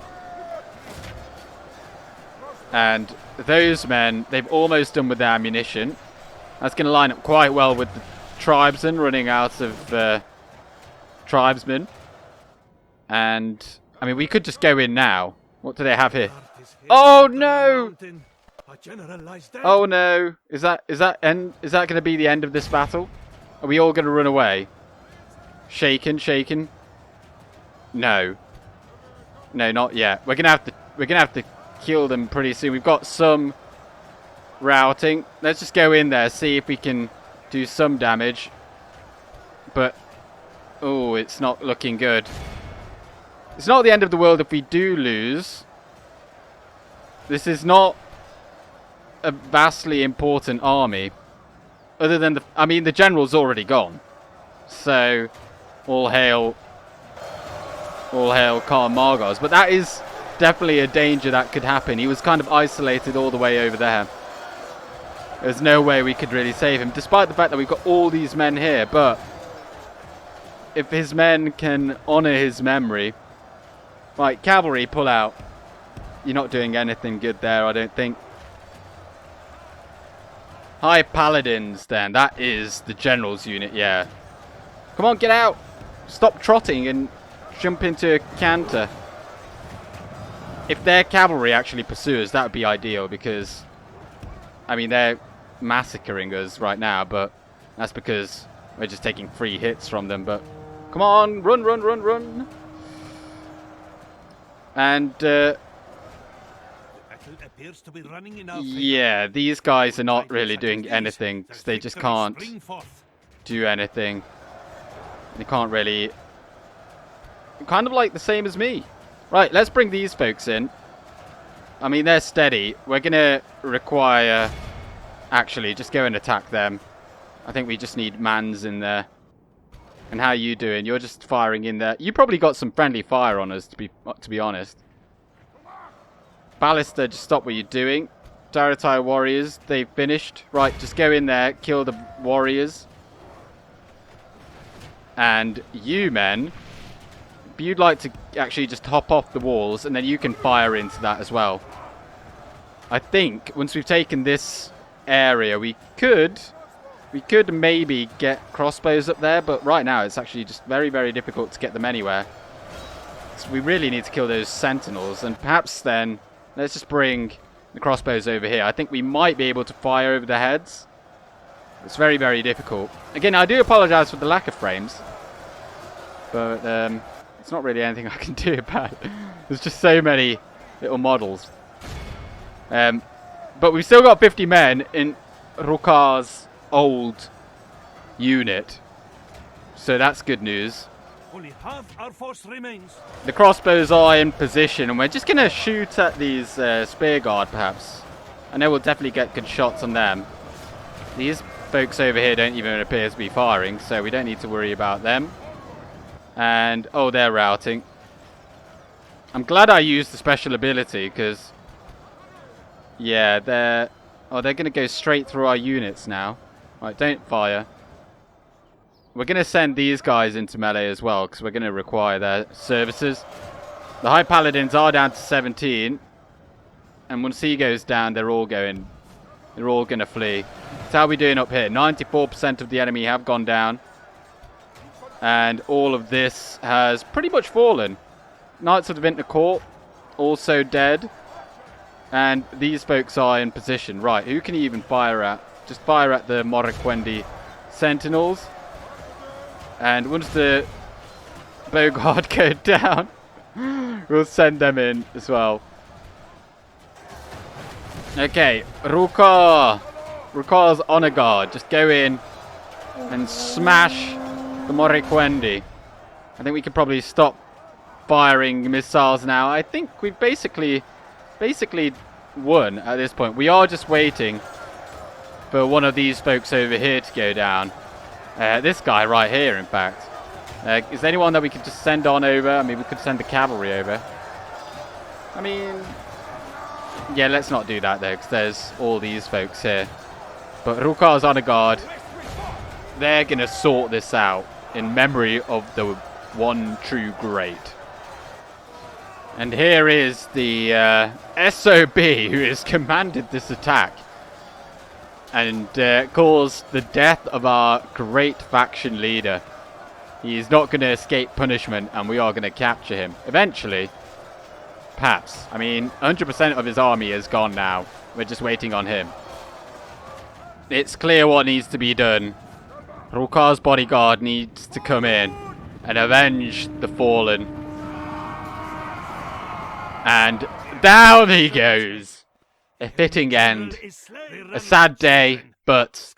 And those men, they've almost done with their ammunition. That's going to line up quite well with the tribesmen running out of tribesmen. And, I mean, we could just go in now. What do they have here? Oh, no! Oh, no. Is that going to be the end of this battle? Are we all going to run away? Shaken, shaken. No. No, not yet. We're going to have to kill them pretty soon. We've got some routing. Let's just go in there, see if we can do some damage. But, oh, it's not looking good. It's not the end of the world if we do lose. This is not a vastly important army. Other than the general's already gone. So, all hail Khan Margos. But that is definitely a danger that could happen. He was kind of isolated all the way over there. There's no way we could really save him, despite the fact that we've got all these men here. But if his men can honour his memory... Right, cavalry, pull out. You're not doing anything good there, I don't think. High paladins, then. That is the general's unit, yeah. Come on, get out! Stop trotting and jump into a canter. If their cavalry actually pursue us, that would be ideal, because... I mean, they're massacring us right now, but that's because we're just taking 3 hits from them, but... Come on, run, run, run, run! And, appears to be running in our yeah, these guys are not really doing anything, 'cause they just can't do anything. They can't really... Kind of like the same as me. Right, let's bring these folks in. I mean, they're steady. We're going to require... Actually, just go and attack them. I think we just need mans in there. And how are you doing? You're just firing in there. You probably got some friendly fire on us, to be honest. Ballista, just stop what you're doing. Daratai warriors, they've finished. Right, just go in there, kill the warriors. And you men, if you'd like to actually just hop off the walls, and then you can fire into that as well. I think once we've taken this area, we could maybe get crossbows up there, but right now it's actually just very, very difficult to get them anywhere. So we really need to kill those sentinels, and perhaps then let's just bring the crossbows over here. I think we might be able to fire over the heads. It's very, very difficult. Again, I do apologise for the lack of frames, but it's not really anything I can do about it. There's just so many little models. But we've still got 50 men in Rokar's old unit, so that's good news. Only half our force remains. The crossbows are in position, and we're just going to shoot at these spear guard, perhaps. I know we'll definitely get good shots on them. These folks over here don't even appear to be firing, so we don't need to worry about them. And, oh, they're routing. I'm glad I used the special ability, because... Yeah, they're going to go straight through our units now. Right, don't fire. We're going to send these guys into melee as well, because we're going to require their services. The High Paladins are down to 17. And once he goes down, they're all going to flee. So how are we doing up here? 94% of the enemy have gone down. And all of this has pretty much fallen. Knights of the Vintner Court, also dead. And these folks are in position. Right, who can you even fire at? Just fire at the Moriquendi Sentinels. And once the Bogard go down, we'll send them in as well. Okay, Rukar's honor guard. Just go in and smash the Moriquendi. I think we could probably stop firing missiles now. I think we've basically won at this point. We are just waiting for one of these folks over here to go down. This guy right here, in fact. Is there anyone that we could just send on over? I mean, we could send the cavalry over. I mean... Yeah, let's not do that, though, because there's all these folks here. But Rukar's honor guard, they're going to sort this out in memory of the one true great. And here is the SOB who has commanded this attack. And caused the death of our great faction leader. He is not going to escape punishment, and we are going to capture him. Eventually. Perhaps. I mean, 100% of his army is gone now. We're just waiting on him. It's clear what needs to be done. Rukar's bodyguard needs to come in and avenge the fallen. And down he goes. A fitting end. A sad day, but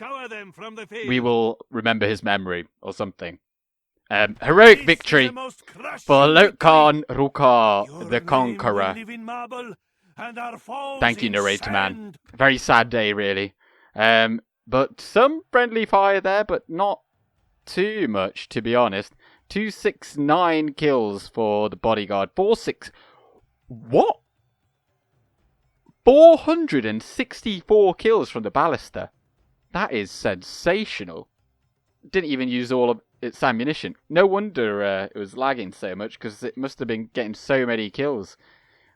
we will remember his memory or something. Heroic victory for Loke Khan Rukar, the Conqueror. Thank you, narrator man. Very sad day, really. But some friendly fire there, but not too much, to be honest. 269 kills for the bodyguard. What? 464 kills from the ballista. That is sensational. Didn't even use all of its ammunition. No wonder it was lagging so much, because it must have been getting so many kills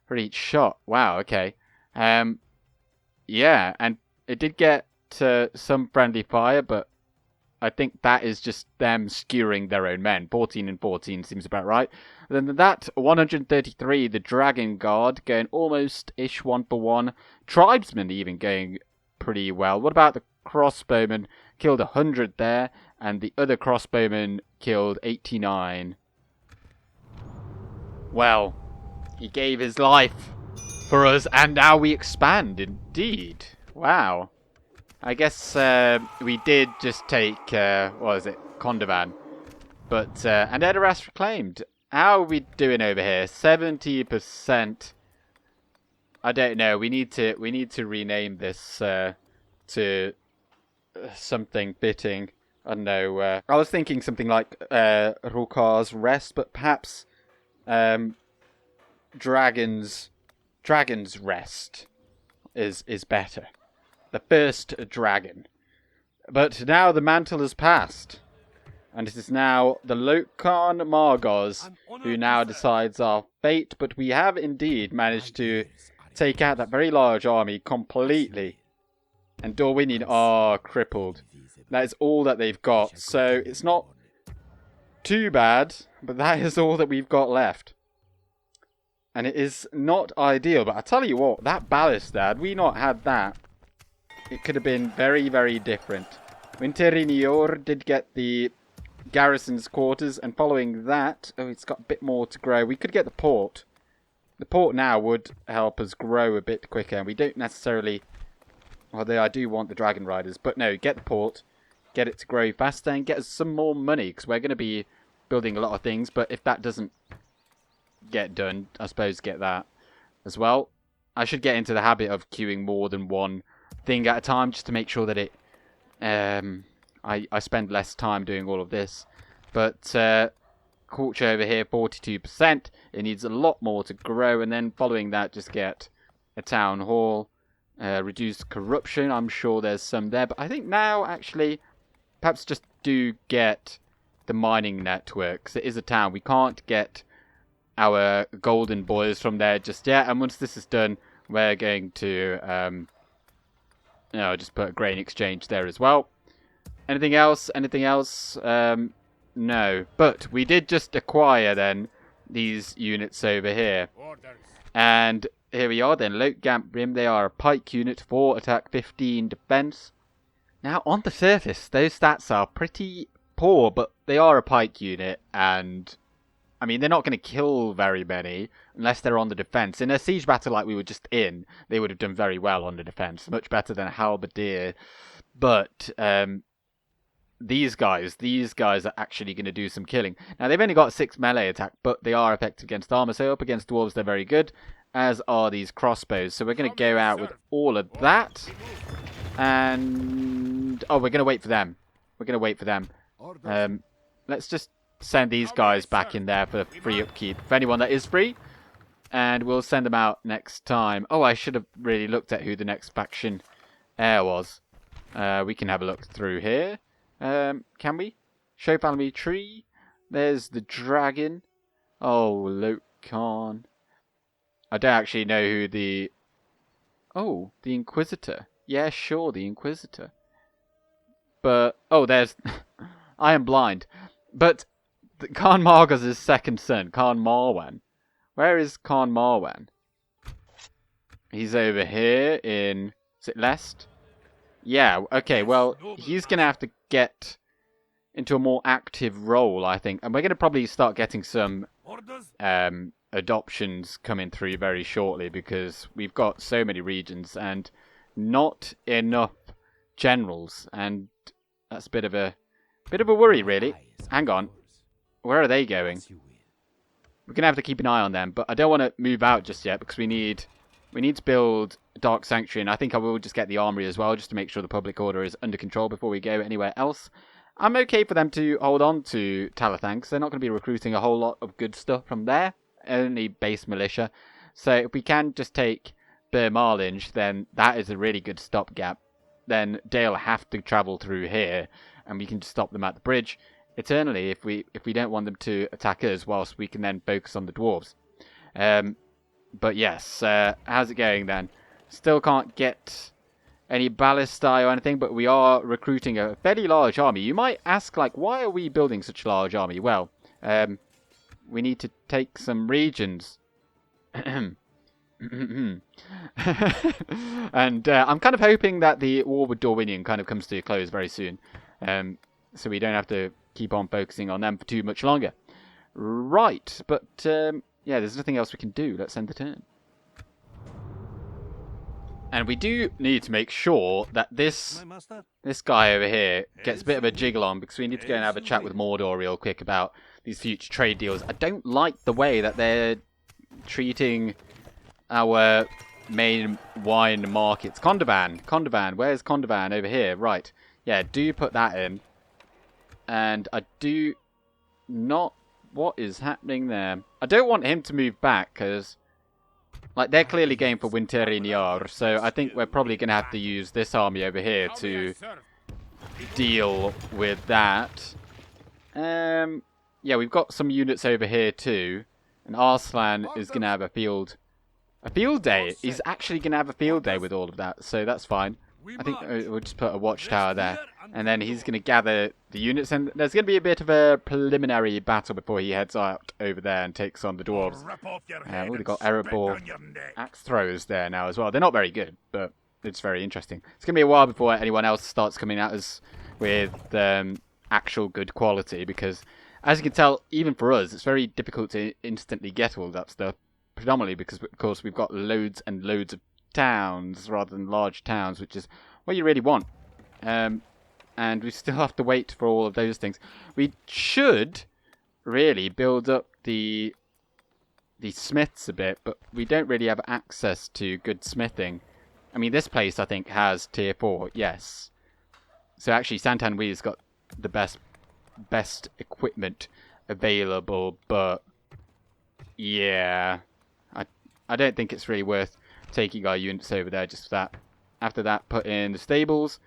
for each shot. Wow, okay. Yeah, and it did get some friendly fire, but I think that is just them skewering their own men. 14 and 14 seems about right. And then that 133, the Dragon Guard, going almost-ish 1-for-1. Tribesmen even going pretty well. What about the crossbowmen? Killed 100 there, and the other crossbowman killed 89. Well, he gave his life for us, and now we expand, indeed. Wow. I guess we did just take, what is it, Kondavan. But, and Edoras reclaimed. How are we doing over here? 70%. I don't know. We need to rename this to something fitting. I don't know. I was thinking something like Rukar's Rest, but perhaps Dragon's Rest is better. The first dragon. But now the mantle has passed. And it is now the Loke Khan Margos who now decides our fate. But we have indeed managed to take out that very large army completely. And Dorwinion are crippled. That is all that they've got. So it's not too bad. But that is all that we've got left. And it is not ideal. But I tell you what, that ballista, had we not had that, it could have been very, very different. Winterinior did get the garrison's quarters, and following that, oh, it's got a bit more to grow. We could get the port. The port now would help us grow a bit quicker, and we don't necessarily, although I do want the Dragon Riders, but no, get the port, get it to grow faster, and get us some more money, because we're going to be building a lot of things, but if that doesn't get done, I suppose get that as well. I should get into the habit of queuing more than one thing at a time, just to make sure that it I spend less time doing all of this. But culture over here, 42%. It needs a lot more to grow, and then following that, just get a town hall, reduce corruption. I'm sure there's some there, but I think now actually perhaps just do get the mining network, 'cause it is a town. We can't get our golden boys from there just yet, and once this is done, we're going to just put a grain exchange there as well. Anything else? Anything else? No. But we did just acquire then these units over here. Orders. And here we are then. Loke Rim, they are a pike unit, 4 attack, 15 defense. Now on the surface, those stats are pretty poor, but they are a pike unit, and I mean, they're not going to kill very many unless they're on the defense. In a siege battle like we were just in, they would have done very well on the defense. Much better than a halberdier. But these guys are actually going to do some killing. Now, they've only got 6 melee attack, but they are effective against armor. So up against dwarves, they're very good, as are these crossbows. So we're going to go out with all of that. And oh, we're going to wait for them. We're going to wait for them. Let's just send these guys back in there for free upkeep, for anyone that is free, and we'll send them out next time. Oh, I should have really looked at who the next faction heir was. We can have a look through here. Can we? Show family tree. There's the dragon. Oh, Loke Khan. I don't actually know who the... Oh, the Inquisitor. Yeah, sure, the Inquisitor. But, oh, there's... I am blind. But Khan Margos' second son, Khan Marwan. Where is Khan Marwan? He's over here in... Is it Lest? Yeah, okay, well, he's going to have to get into a more active role, I think. And we're going to probably start getting some Orders. adoptions coming through very shortly, because we've got so many regions and not enough generals. And that's a bit of a worry, really. Hang on. Where are they going? We're going to have to keep an eye on them, but I don't want to move out just yet, because we need to build Dark Sanctuary, and I think I will just get the armory as well, just to make sure the public order is under control before we go anywhere else. I'm okay for them to hold on to Talathan, because they're not going to be recruiting a whole lot of good stuff from there. Only base militia. So if we can just take Bermalinge, then that is a really good stopgap. Then they'll have to travel through here, and we can just stop them at the bridge eternally if we don't want them to attack us, whilst we can then focus on the dwarves. But yes, how's it going then? Still can't get any ballistae or anything, but we are recruiting a fairly large army. You might ask, like, why are we building such a large army? Well, we need to take some regions. And I'm kind of hoping that the war with Dorwinion kind of comes to a close very soon. So we don't have to keep on focusing on them for too much longer. Right, but yeah, there's nothing else we can do. Let's end the turn. And we do need to make sure that this guy over here gets a bit of a jiggle on, because we need to go and have a chat with Mordor real quick about these future trade deals. I don't like the way that they're treating our main wine markets. Kondavan, where's Kondavan? Over here, right. Yeah, do put that in. And I do not... What is happening there? I don't want him to move back, because... Like, they're clearly going for Winteriniar, so I think we're probably going to have to use this army over here to deal with that. Yeah, we've got some units over here too. And Arslan is going to have a field day. He's actually going to have a field day with all of that, so that's fine. I think we'll just put a watchtower there. And then he's going to gather the units, and there's going to be a bit of a preliminary battle before he heads out over there and takes on the dwarves. We've got Erebor axe throwers there now as well. They're not very good, but it's very interesting. It's going to be a while before anyone else starts coming at us with actual good quality, because as you can tell, even for us, it's very difficult to instantly get all that stuff, predominantly because, of course, we've got loads and loads of towns rather than large towns, which is what you really want. And we still have to wait for all of those things. We should really build up the smiths a bit, but we don't really have access to good smithing. I mean, this place, I think, has tier 4, yes. So actually, Santanwee's got the best equipment available, but yeah, I don't think it's really worth taking our units over there just for that. After that, put in the stables.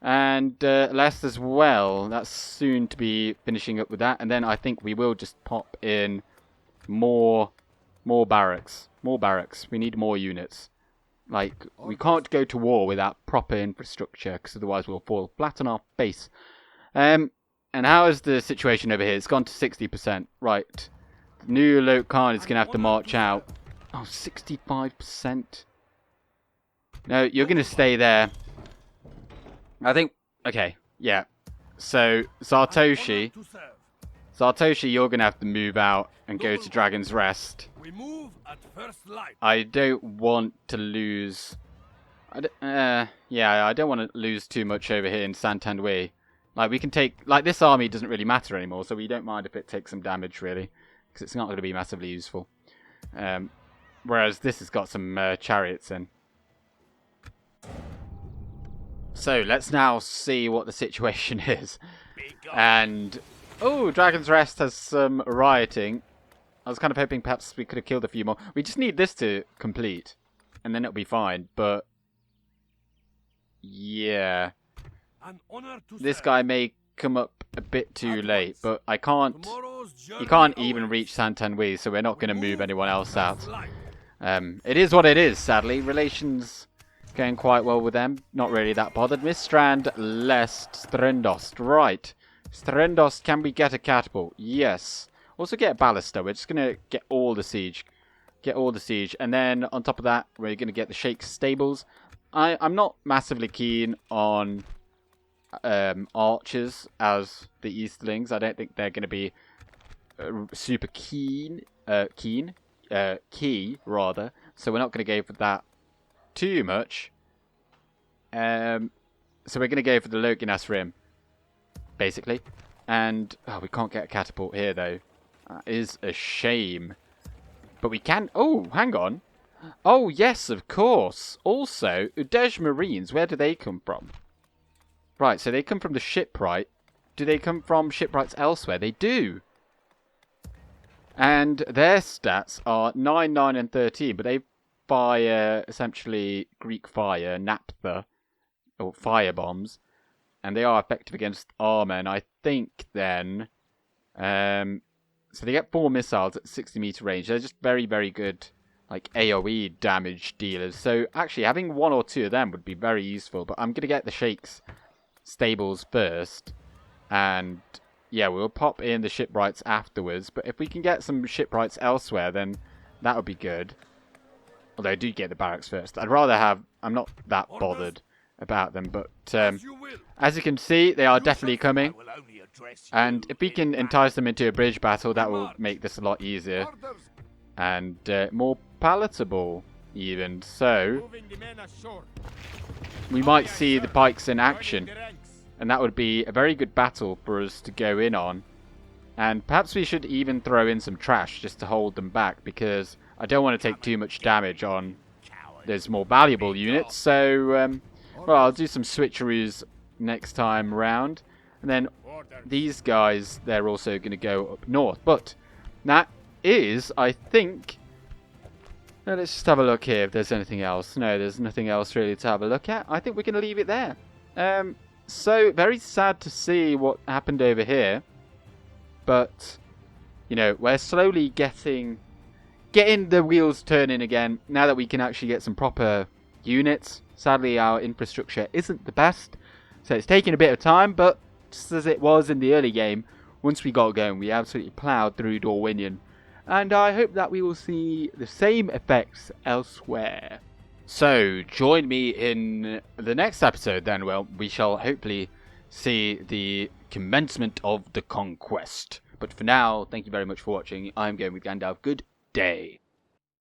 And Lest as well, that's soon to be finishing up with that. And then I think we will just pop in more barracks. More barracks. We need more units. Like, we can't go to war without proper infrastructure, because otherwise we'll fall flat on our face. And how is the situation over here? It's gone to 60%. Right. The new Loke Khan is going to have to march out. Oh, 65%. No, you're going to stay there. I think, okay, yeah. So, Sartoshi, you're going to have to move out and go to Dragon's Rest. We move at first light. I don't want to lose, yeah, I don't want to lose too much over here in Santanwe. Like, we can take, like, this army doesn't really matter anymore, so we don't mind if it takes some damage, really, because it's not going to be massively useful. Whereas this has got some chariots in. So, let's now see what the situation is. And, oh, Dragon's Rest has some rioting. I was kind of hoping perhaps we could have killed a few more. We just need this to complete, and then it'll be fine. But, yeah. This guy may come up a bit too late, but I can't... You can't even reach Santanwe, so we're not going to move anyone else out. It is what it is, sadly. Relations... going quite well with them. Not really that bothered. Mistrand, Lest, Strendost. Right. Strendost, can we get a catapult? Yes. Also get a ballista. We're just going to get all the siege. Get all the siege. And then on top of that, we're going to get the Sheikh's stables. I'm not massively keen on archers as the Easterlings. I don't think they're going to be super key, rather. So we're not going to go for that too much. So we're going to go for the Lokinas Rim, basically. And, oh, we can't get a catapult here, though. That is a shame. But we can... Oh, hang on. Oh, yes, of course. Also, Udej Marines, where do they come from? Right, so they come from the shipwright. Do they come from shipwrights elsewhere? They do. And their stats are 9, 9, and 13, but they fire essentially Greek fire, naphtha, or fire bombs, and they are effective against armor. And I think then, so they get 4 missiles at 60-meter range. They're just very, very good, like AOE damage dealers. So actually, having 1 or 2 of them would be very useful. But I'm gonna get the Sheikh's stables first, and yeah, we'll pop in the shipwrights afterwards. But if we can get some shipwrights elsewhere, then that would be good. Although I do get the barracks first. I'd rather have... I'm not that bothered about them. But as you can see, they are definitely coming. And if we can entice them into a bridge battle, that will make this a lot easier. And more palatable, even. So, we might see the pikes in action. And that would be a very good battle for us to go in on. And perhaps we should even throw in some trash just to hold them back, because I don't want to take too much damage on those more valuable units. So, well, I'll do some switcheroos next time round. And then these guys, they're also going to go up north. But that is, I think... let's just have a look here if there's anything else. No, there's nothing else really to have a look at. I think we're going to leave it there. So, very sad to see what happened over here. But, you know, we're slowly getting the wheels turning again. Now that we can actually get some proper units. Sadly, our infrastructure isn't the best. So, it's taking a bit of time. But, just as it was in the early game, once we got going, we absolutely ploughed through Dorwinion. And I hope that we will see the same effects elsewhere. So, join me in the next episode then. Well, we shall hopefully see the commencement of the conquest. But for now, thank you very much for watching. I'm going with Gandalf. Good day.